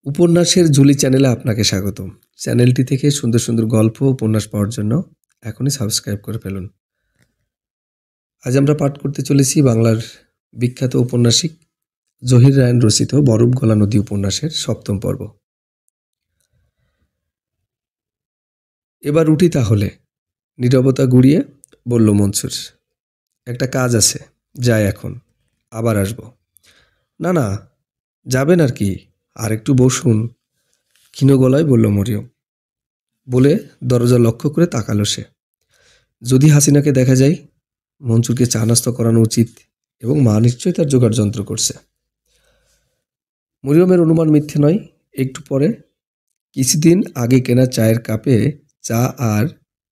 উপন্যাসের ঝুলি চ্যানেলে আপনাকে স্বাগতম। চ্যানেলটি থেকে সুন্দর সুন্দর গল্প উপন্যাস পাওয়ার জন্য এখনই সাবস্ক্রাইব করে ফেলুন। আজ আমরা পাঠ করতে চলেছি বাংলার বিখ্যাত ঔপন্যাসিক জহির রায়ন রচিত বরফ গলা নদী উপন্যাসের ৭ম পর্ব। এবার উঠি তাহলে, নীরবতা গুড়িয়ে বলল মনসুর। একটা কাজ আছে, যাই এখন, আবার আসব। না না, যাবেন আর কি, আর একটু বসুন, ক্ষীণ গলায় বলল মরিয়ম। বলে দরজা লক্ষ্য করে তাকালো সে। যদি হাসিনাকে দেখা যায়, মনসুরকে চা নাস্তা করানো উচিত, এবং মা নিশ্চয়ই তার জোগাড় যন্ত্র করছে। মরিয়মের অনুমান মিথ্যে নয়। একটু পরে কিছুদিন আগে কেনা চায়ের কাপে চা আর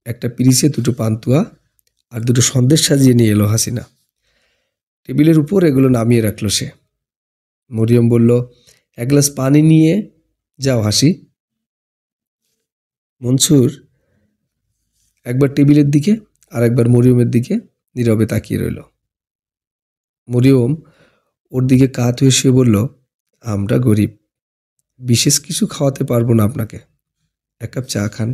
একটা পিরিচে দুটো পান্তুয়া আর দুটো সন্দেশ সাজিয়ে নিয়ে এলো হাসিনা। টেবিলের উপর এগুলো নামিয়ে রাখলো সে। মরিয়ম বলল, এক গ্লাস পানি নিয়ে যাও হাসি। মনসুর একবার টেবিলের দিকে আর একবার মরিয়মের দিকে নীরবে তাকিয়ে রইল। মরিয়ম ওর দিকে কাত হয়ে শুয়ে বলল, আমরা গরিব, বিশেষ কিছু খাওয়াতে পারবো না আপনাকে, এক কাপ চা খান।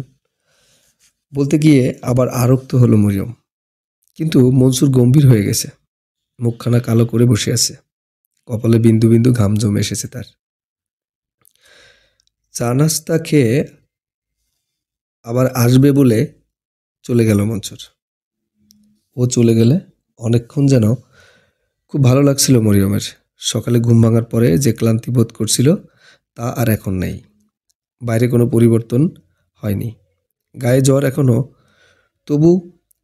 বলতে গিয়ে আবার আরক্ত হলো মরিয়ম, কিন্তু মনসুর গম্ভীর হয়ে গেছে, মুখখানা কালো করে বসে আছে, কপালে বিন্দু বিন্দু ঘাম জমে এসেছে তার। চা নাস্তা খেয়ে আবার আসবে বলে চলে গেল মনসুর। ও চলে গেলে অনেকক্ষণ যেন খুব ভালো লাগছিল মরিয়মের। সকালে ঘুম ভাঙার পরে যে ক্লান্তি বোধ করছিল তা আর এখন নেই। বাইরে কোনো পরিবর্তন হয়নি, গায়ে জ্বর এখনো, তবু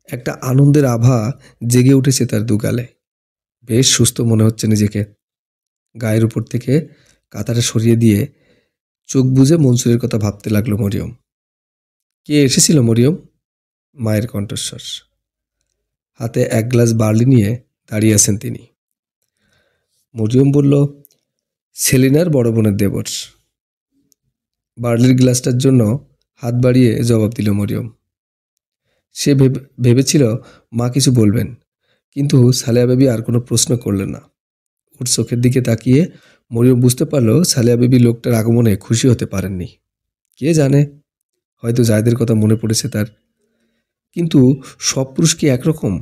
একটা আনন্দের আভা জেগে উঠেছে তার দুগালে। বেশ সুস্থ মনে হচ্ছে নিজেকে। গায়ের উপর থেকে কাঁথাটা সরিয়ে দিয়ে চোখ বুজে মনসুরের কথা ভাবতে লাগলো মরিয়ম। কে এসেছিল মরিয়ম? মায়ের কণ্ঠস্বর। হাতে এক গ্লাস বার্লি নিয়ে দাঁড়িয়ে আছেন তিনি। মরিয়ম বলল, সেলিনার বড় বোনের দেবর। বার্লির গ্লাসটার জন্য হাত বাড়িয়ে জবাব দিল মরিয়ম। সে ভেবেছিল মা কিছু বলবেন, কিন্তু সালেহা বেবি আর কোনো প্রশ্ন করলেন না। ওর চোখের দিকে তাকিয়ে মরিয়ম বুঝতে পারল সালেহা বেবি লোকটার আগমনে খুশি হতে পারেননি। কে জানে, হয়তো জায়দের কথা মনে পড়েছে তার। কিন্তু সব পুরুষ কি একরকম?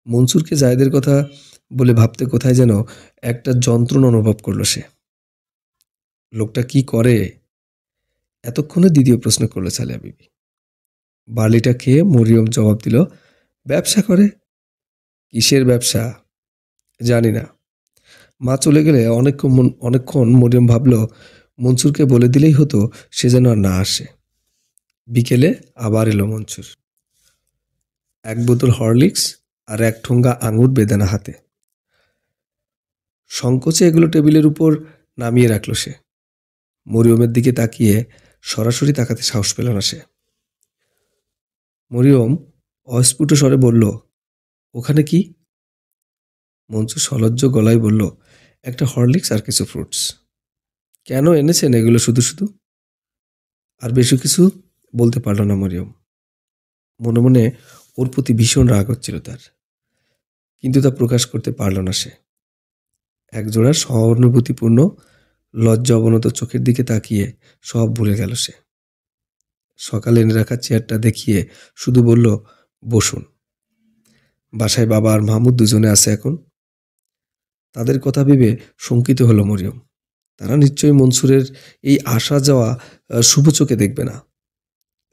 মনসুরকে জায়দের কথা বলে ভাবতে কোথায় যেন একটা যন্ত্রণা অনুভব করলো সে। লোকটা কি করে? এতক্ষণে দ্বিতীয় প্রশ্ন করলো সালেহা বিবি। বার্লিটা খেয়ে মরিয়ম জবাব দিল, ব্যবসা করে। কিসের ব্যবসা? জানি না। মা চলে গেলে অনেকক্ষণ মরিয়ম ভাবল মনসুরকে বলে দিলেই হতো, সে যেন আর না আসে। বিকেলে আবার এলো মনসুর, এক বোতল হরলিক্স আর এক ঠোঙ্গা আঙুর বেদানা হাতে। সংকোচে এগুলো টেবিলের উপর নামিয়ে রাখলো সে। মরিয়মের দিকে তাকিয়ে সরাসরি তাকাতে সাহস পেল না সে। মরিয়ম অস্ফুট স্বরে বলল, ওখানে কি? মনসুর সলজ্জ গলায় বলল, একটা হরলিক্স আর কিছু ফ্রুটস। কেন এনেছেন এগুলো শুধু শুধু? আর বেশি কিছু বলতে পারল না মরিয়ম। মনে মনে ওর প্রতি ভীষণ রাগ হচ্ছিল তার, কিন্তু তা প্রকাশ করতে পারল না সে। একজোড়া সহানুভূতিপূর্ণ লজ্জা অবনত চোখের দিকে তাকিয়ে সব ভুলে গেল সে। সকালে এনে রাখা চেয়ারটা দেখিয়ে শুধু বলল, বসুন। বাসায় বাবা আর মাহমুদ দুজনে আছে এখন। তাদের কথা ভেবে শঙ্কিত হলো মরিয়ম। তারা নিশ্চয়ই মনসুরের এই আসা যাওয়া শুভ চোখে দেখবে না।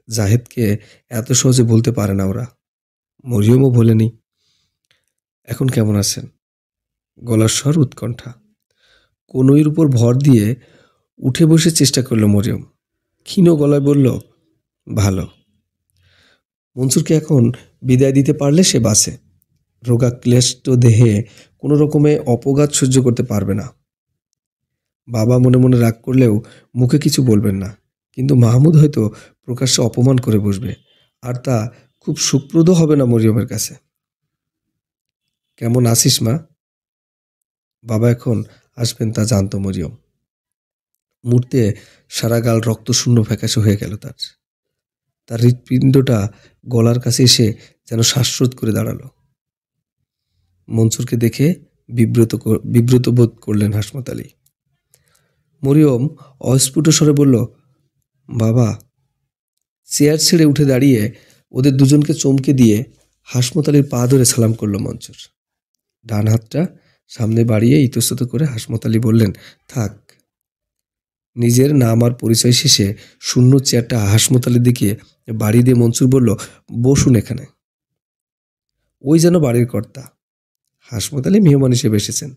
জাহেদকে এত সহজে বলতে পারে না ওরা। মরিয়মও বলেনি। এখন কেমন আছেন? গলার স্বর উৎকণ্ঠা। কনুইয়ের উপর ভর দিয়ে উঠে বসে চেষ্টা করলো মরিয়ম। ক্ষীণ গলায় বলল, ভালো। মনসুরকে এখন বিদায় দিতে পারলে সে বাঁচে। রোগাক্লেষ্ট দেহে কোনো রকমে অপঘাত সহ্য করতে পারবে না। বাবা মনে মনে রাগ করলেও মুখে কিছু বলবেন না, কিন্তু মাহমুদ হয়তো প্রকাশ্যে অপমান করে বসবে, আর তা খুব সুপ্রদ হবে না মরিয়মের কাছে। কেমন আছিস মা? বাবা এখন আসবেন তা জানতো মরিয়ম। মুহূর্তে সারা গাল রক্তশূন্য ফ্যাকাশে হয়ে গেল তার। তার হৃৎপিণ্ডটা গলার কাছে এসে যেন শ্বাসরোধ করে দাঁড়ালো। মনসুরকে দেখে বিব্রত বোধ করলেন হাসমত আলী। মরিয়ম অস্ফুট স্বরে বলল, বাবা। চেয়ার ছেড়ে উঠে দাঁড়িয়ে ওদের দুজনকে চমকে দিয়ে হাসমত আলীর পা ধরে সালাম করল মনসুর। ডান হাতটা সামনে বাড়িয়ে ইতস্তত করে হাসমত আলী বললেন, থাক। নিজের নাম আর পরিচয় শেষে শূন্য চেয়ারটা হাসমত আলীর দিকে বাড়ি দিয়ে মনসুর বলল, বসুন এখানে। ওই যেন বাড়ির কর্তা। হাসমত আলী মেহমান হিসেবে এসেছেন।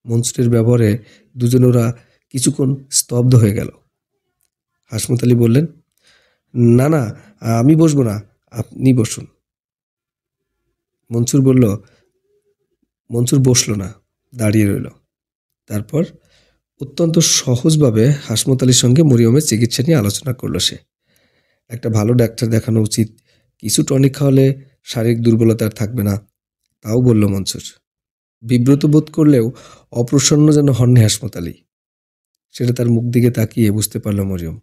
মনসুরের ব্যবহারে দুজন ওরা কিছুক্ষণ স্তব্ধ হয়ে গেল। হাসমত আলী বললেন, না না, আমি বসবো না, আপনি বসুন। মনসুর বসল না, দাঁড়িয়ে রইল। তারপর অত্যন্ত সহজভাবে হাসমত আলীর সঙ্গে মরিয়মের চিকিৎসা নিয়ে আলোচনা করলো সে। একটা ভালো ডাক্তার দেখানো উচিত, কিছু টনিক খাওয়ালে শারীরিক দুর্বলতা আর থাকবে না, তাও বলল মনসুর। বিব্রত বোধ করলেও অপ্রসন্ন যেন হননি হাসমত আলী। সেটা তার মুখ দিকে তাকিয়ে বুঝতে পারল মরিয়ম।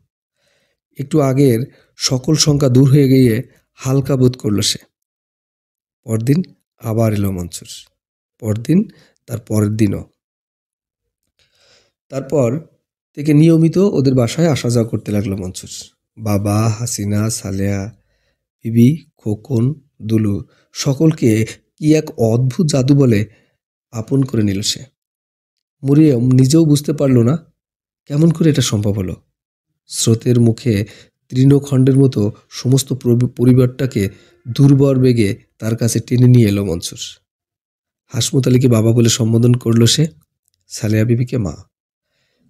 একটু আগের সকল শঙ্কা দূর হয়ে গিয়ে হালকা বোধ করল সে। পরদিন আবার এলো মনসুর, পরদিন তার পরের দিনও। তারপর থেকে নিয়মিত ওদের বাসায় আসা যাওয়া করতে লাগলো মনসুর। বাবা, হাসিনা, সালেহা বিবি, খোকন, দুলু সকলকে কি এক অদ্ভুত জাদু বলে আপন করে নিল সে। মরিয়ম নিজেও বুঝতে পারল না কেমন করে এটা সম্ভব হলো। স্রোতের মুখে তৃণখণ্ডের মতো সমস্ত পরিবারটাকে দুর্বর বেগে তার কাছে টেনে নিয়ে এলো মনসুর। হাসমত আলীকে বাবা বলে সম্বোধন করলো সে, সালেহা বিবিকে মা।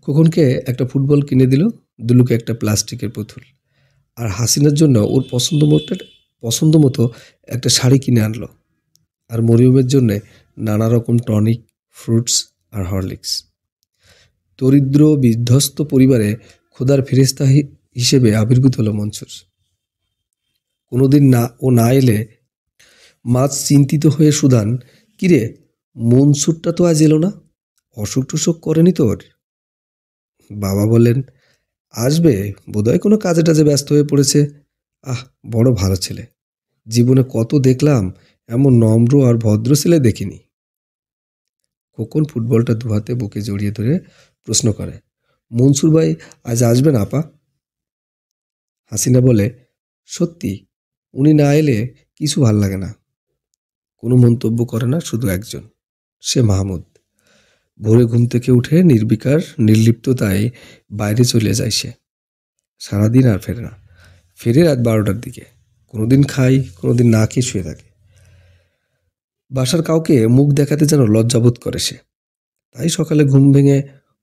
খোকনকে একটা ফুটবল কিনে দিল, দুলুকে একটা প্লাস্টিকের পুতুল, আর হাসিনার জন্য ওর পছন্দ মতো একটা শাড়ি কিনে আনলো। আর মরিয়মের জন্যে নানা রকম টনিক, ফ্রুটস আর হরলিক্স। দরিদ্র বিধ্বস্ত পরিবারে খোদার ফেরেশতা হিসেবে আবির্ভূত হলো মনসুর। কোনোদিন না এলে মা চিন্তিত হয়ে সুধান, কিরে মনসুরটা তো আজ এলো না, অসুখ টুসুখ করেনি তোর? বাবা বললেন, আসবে, বোধহয় কোনো কাজে টাজে ব্যস্ত হয়ে পড়েছে। আহ, বড় ভালো ছেলে, জীবনে কত দেখলাম, এমন নম্র আর ভদ্র ছেলে দেখিনি। খোকন ফুটবলটা দুহাতে বুকে জড়িয়ে ধরে প্রশ্ন করে, মনসুর ভাই আজ আসবেন আপা? হাসিনা বলে, সত্যি উনি না এলে কিছু ভাল লাগে না। কোনো মন্তব্য করে না শুধু একজন, সে মাহমুদ। ভোরে ঘুম থেকে উঠে নির্বিকার নির্লিপ্ততায় বাইরে চলে যায় সে। সারাদিন আর ফেরে না, ফেরে রাত 12টার দিকে। কোনোদিন খাই, কোনোদিন না খেয়ে শুয়ে থাকে। বাসার কাউকে মুখ দেখাতে যেন লজ্জাবোধ করে সে, তাই সকালে ঘুম ভেঙে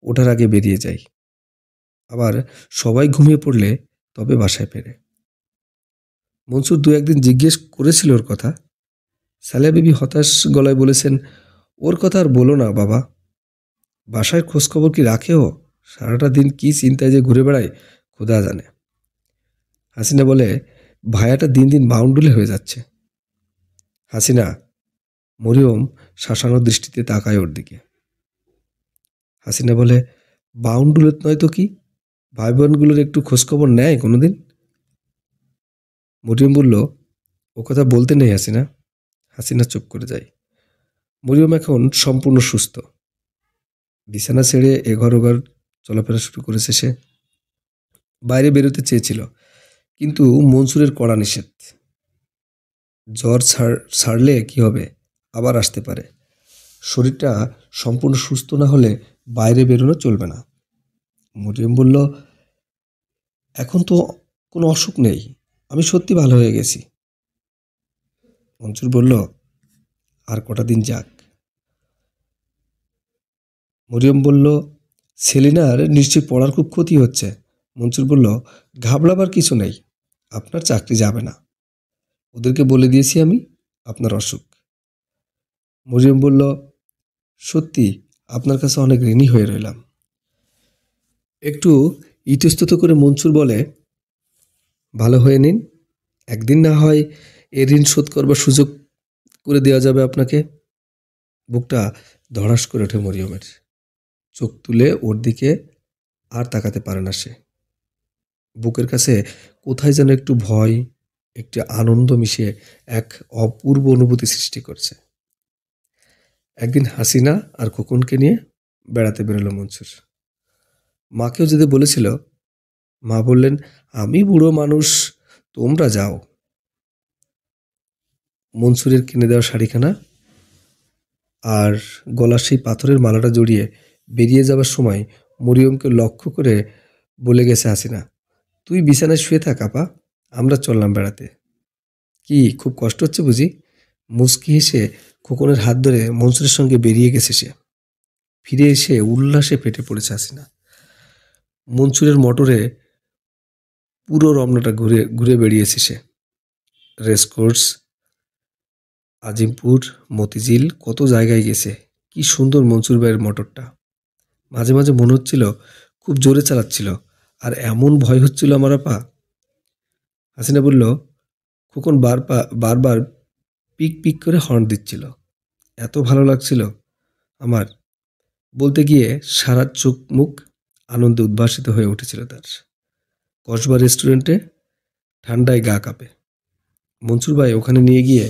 ওঠার আগে বেরিয়ে যায়। আবার সবাই ঘুমিয়ে পড়লে তবে বাসায় ফেরে। মনসুর দু একদিন জিজ্ঞেস করেছিল ওর কথা। সালেহা বিবি হতাশ গলায় বলেছেন, ওর কথা আর বলো না বাবা, বাসায় খোঁজখবর কি রাখে ও? সারাটা দিন কি চিন্তায় যে ঘুরে বেড়ায় খোদা জানে। হাসিনা বলে, ভায়াটা দিন দিন বাউন্ডুলে হয়ে যাচ্ছে। হাসিনা। মরিয়ম শাসানো দৃষ্টিতে তাকায় ওর দিকে। হাসিনা বলে, বাউন্ডুলেত নয় তো কি, ভাই বোনগুলোর একটু খোঁজখবর নেয় কোনোদিন? মরিয়ম বলল, ও কথা বলতে নেই হাসিনা। হাসিনা চুপ করে যায়। মরিয়ম এখন সম্পূর্ণ সুস্থ। বিছানা ছেড়ে এঘর ওঘর চলাফেরা শুরু করেছে সে। বাইরে বেরোতে চেয়েছিল, কিন্তু মনসুরের কড়া নিষেধ। জ্বর ছাড়লে কি হবে, আবার আসতে পারে। শরীরটা সম্পূর্ণ সুস্থ না হলে বাইরে বেরোনো চলবে না। মরিয়ম বলল, এখন তো কোনো অসুখ নেই, আমি সত্যি ভালো হয়ে গেছি। মনসুর বলল, আর কটা দিন যাক। মরিয়ম বলল, সেলিনার নিশ্চয়ই পড়ার খুব ক্ষতি হচ্ছে। মনসুর বলল, ঘাবড়াবার কিছু নেই, আপনার চাকরি যাবে না। ওদেরকে বলে দিয়েছি আমি আপনার অসুখ। মরিয়ম বলল, সত্যি আপনার কাছে অনেক ঋণী হয়ে রইলাম। একটু ইতস্তত করে মনসুর বলে, ভালো হয়ে নিন, একদিন না হয় এ ঋণ শোধ করবার সুযোগ করে দেওয়া যাবে আপনাকে। বুকটা ধড়াস করে ওঠে মরিয়মের। চোখ তুলে ওর দিকে আর তাকাতে পারে না সে। বুকের কাছে কোথায় যেন একটু ভয়, একটু আনন্দ মিশিয়ে এক অপূর্ব অনুভূতি সৃষ্টি করছে। একদিন হাসিনা আর খোকনকে নিয়ে বেড়াতে বেরোলো মনসুর। মাকেও যেতে বলেছিল। মা বললেন, আমি বুড়ো মানুষ, তোমরা যাও। মনসুরের কিনে দেওয়া শাড়িখানা আর গলার সেই পাথরের মালাটা জড়িয়ে বেরিয়ে যাবার সময় মরিয়মকে লক্ষ্য করে বলে গেছে হাসিনা, তুই বিছানায় শুয়ে থাক আপা, আমরা চললাম বেড়াতে। কি খুব কষ্ট হচ্ছে বুঝি? মুচকি হেসে খোকনের হাত ধরে মনসুরের সঙ্গে বেরিয়ে গেছে সে। ফিরে এসে উল্লাসে ফেটে পড়েছে হাসিনা। মনসুরের মোটরে পুরো রমনাটা ঘুরে ঘুরে বেরিয়েছে সে। রেসকোর্স, আজিমপুর, মতিঝিল, কত জায়গায় গেছে। কি সুন্দর মনসুর ভাইয়ের মোটরটা। মাঝে মাঝে মনে হচ্ছিল খুব জোরে চালাচ্ছিল, আর এমন ভয় হচ্ছিল আমার আপা। হাসিনা বলল, খোকন বারবার পিক পিক করে হর্ন দিচ্ছিল, এত ভালো লাগছিল আমার। বলতে গিয়ে সারা চোখ মুখ আনন্দে উদ্ভাসিত হয়ে উঠেছিল তার। কসবা রেস্টুরেন্টে ঠান্ডায় গা কাঁপে। মনসুর ভাই ওখানে নিয়ে গিয়ে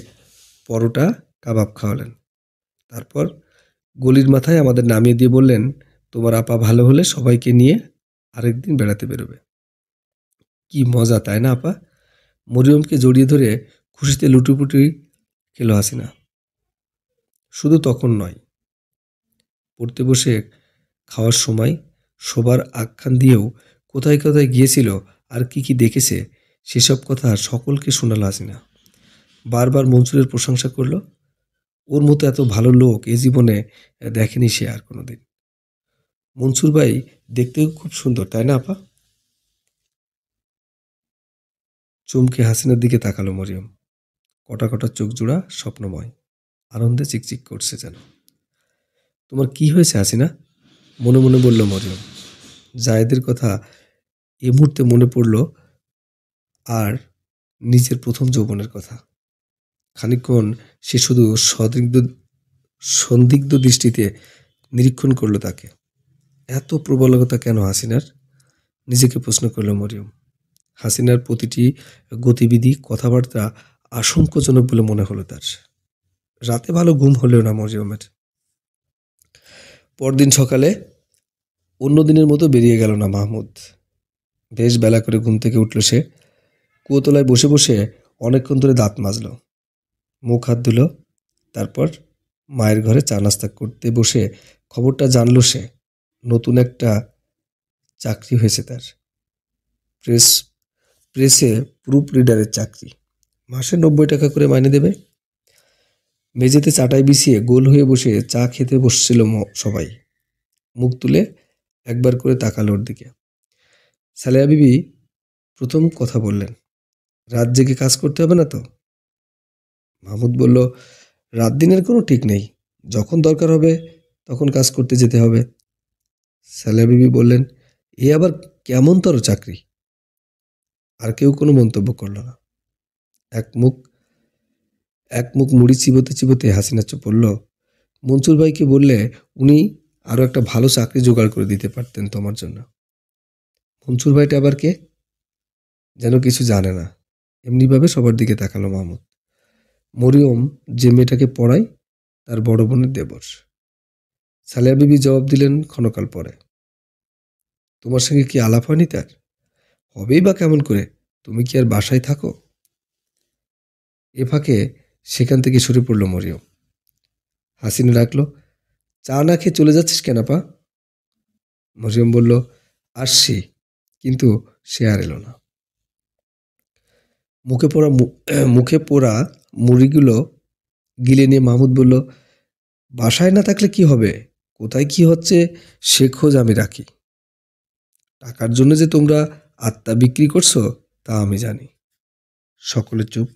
পরোটা কাবাব খাওয়ালেন। তারপর গলির মাথায় আমাদের নামিয়ে দিয়ে বললেন, তোমার আপা ভালো হলে সবাইকে নিয়ে আরেকদিন বেড়াতে বেরোবে। কি মজা তাই না আপা? মরিয়মকে জড়িয়ে ধরে খুশিতে লুটুপুটি খেলো হাসিনা। শুধু তখন নয়, পড়তে বসে খাওয়ার সময় শোবার আখ্যান দিয়েও কোথায় কোথায় গিয়েছিল আর কি কি দেখেছে সেসব কথা সকলকে শোনালো হাসিনা। বারবার মনসুরের প্রশংসা করলো। ওর মতো এত ভালো লোক এ জীবনে দেখেনি সে আর কোনোদিন। মনসুর ভাই দেখতেও খুব সুন্দর তাই না আপা? চমকে হাসিনার দিকে তাকালো মরিয়ম। কটা কটা চোখ জোড়া স্বপ্নময়, আনন্দে চিকচিক করছে যেন। তোমার কি হয়েছে হাসিনা? মনে মনে বলল মরিয়ম। জায়েদের কথা এ মুহূর্তে মনে পড়ল, আর নিজের প্রথম যৌবনের কথা। খানিকক্ষণ সে শুধু সন্দিগ্ধ দৃষ্টিতে নিরীক্ষণ করলো তাকে। এত প্রবলতা কেন হাসিনার? নিজেকে প্রশ্ন করল মরিয়ম। হাসিনার প্রতিটি গতিবিধি, কথাবার্তা আশঙ্কাজনক বলে মনে হলো তার। রাতে ভালো ঘুম হলেও না মরিয়মের। পরদিন সকালে অন্য দিনের মতো বেরিয়ে গেল না মাহমুদ। বেশ বেলা করে ঘুম থেকে উঠল সে। কুয়োতলায় বসে বসে অনেকক্ষণ ধরে দাঁত মাজল, মুখ হাত ধুল। তারপর মায়ের ঘরে চা নাস্তা করতে বসে খবরটা জানল সে, নতুন একটা চাকরি হয়েছে তার। প্রেসে প্রুফ রিডারের চাকরি। মাসে 90 টাকা করে মাইনে দেবে। মেঝেতে চাটাই বিছিয়ে গোল হয়ে বসে চা খেতে বসছিল সবাই। মুখ তুলে একবার করে তাকালো ওর দিকে। সালেহা বিবি প্রথম কথা বললেন, রাত জেগে কাজ করতে হবে না তো? মাহমুদ বলল, রাত দিনের কোনো ঠিক নেই, যখন দরকার হবে তখন কাজ করতে যেতে হবে। সালেহা বিবি বললেন, এ আবার কেমন তর চাকরি? আর কেউ কোনো মন্তব্য করল না। এক মুখ মুড়ি চিবোতে চিবোতে হাসিনা বলল, মনসুর ভাইকে বললে উনি আরো একটা ভালো চাকরি জোগাড় করে দিতে পারতেন তোমার জন্য। মনসুর ভাইটা আবার কে? যেন কিছু জানে না এমনিভাবে সবার দিকে তাকালো মাহমুদ। মরিয়ম যে মেয়েটাকে পড়ায় তার বড় বোনের দেবর। সালেহা বিবি জবাব দিলেন ক্ষণকাল পরে, তোমার সঙ্গে কি আলাপ হয়নি তার? হবেই বা কেমন করে, তুমি কি আর বাসায় থাকো? এ ফাঁকে সেখান থেকে সরে পড়ল মরিয়ম। হাসিনা ডাকলো, চা না খেয়ে চলে যাচ্ছিস কেন পা? মরিয়ম বলল, আসছি, কিন্তু সে আর এলো না। মুখে পোড়া মুড়িগুলো গিলে নিয়ে মাহমুদ বলল, বাসায় না থাকলে কি হবে, কোথায় কি হচ্ছে সে খোঁজ আমি রাখি। টাকার জন্য যে তোমরা আত্মা বিক্রি করছো তা আমি জানি। সকলে চুপ।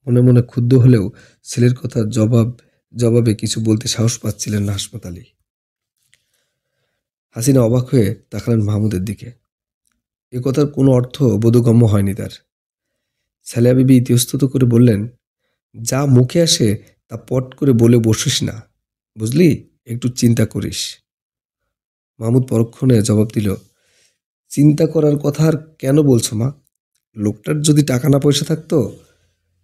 মনে মনে ক্ষুব্ধ হলেও ছেলের কথা জবাবে কিছু বলতে সাহস পাচ্ছিলেন না হাসমত আলী। হাসিনা অবাক হয়ে তাকালেন মাহমুদের দিকে। এ কথার কোনো অর্থ বোধগম্য হয়নি তার। সালেহা বিবি ইতস্তত করে বললেন, যা মুখে আসে তা পট করে বলে বসিস না, বুঝলি, একটু চিন্তা করিস। মাহমুদ পরক্ষণে জবাব দিল, চিন্তা করার কথা আর কেন বলছো মা? লোকটার যদি টাকা না পয়সা থাকতো,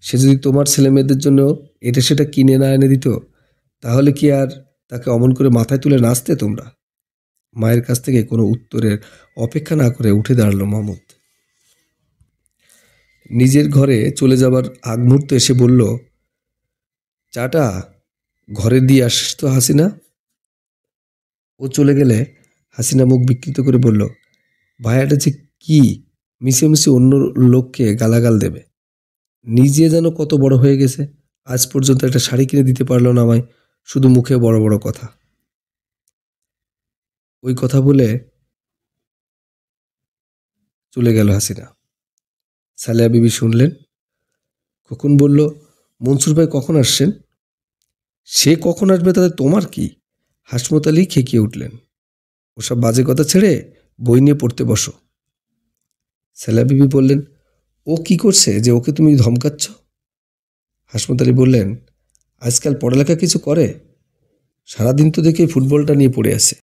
সে যদি তোমার ছেলে মেয়েদের জন্য এটা সেটা কিনে না এনে দিত, তাহলে কি আর তাকে অমন করে মাথায় তুলে নাচতে তোমরা? মায়ের কাছ থেকে কোনো উত্তরের অপেক্ষা না করে উঠে দাঁড়ালো মাহমুদ। নিজের ঘরে চলে যাবার আগ মুহূর্তে এসে বলল, চাটা ঘরে দিয়ে আসিস তো হাসিনা। ও চলে গেলে হাসিনা মুখ বিকৃত করে বলল, ভাইয়াটা যে কি মিশে মিশে অন্য লোককে গালাগাল দেবে। নিজে যেন কত বড় হয়ে গেছে, আজ পর্যন্ত একটা শাড়ি কিনে দিতে পারলো না আমায়, শুধু মুখে বড় বড় কথা। ওই কথা বলে চলে গেল হাসিনা। সালেহা বিবি শুনলেন। খোকন বলল, মনসুর ভাই কখন আসছেন? সে কখন আসবে তাতে তোমার কি? হাসমত আলী খেকিয়ে উঠলেন। ওসব বাজে কথা ছেড়ে বই নিয়ে পড়তে বসো। সালেহা বিবি বললেন, ও কি করছে যে ওকে তুমি ধমকাচ্ছ? হাসমত আলী বললেন, আজকাল পড়ালেখা কিছু করে? সারাদিন তো দেখি ফুটবলটা নিয়ে পড়ে আছে।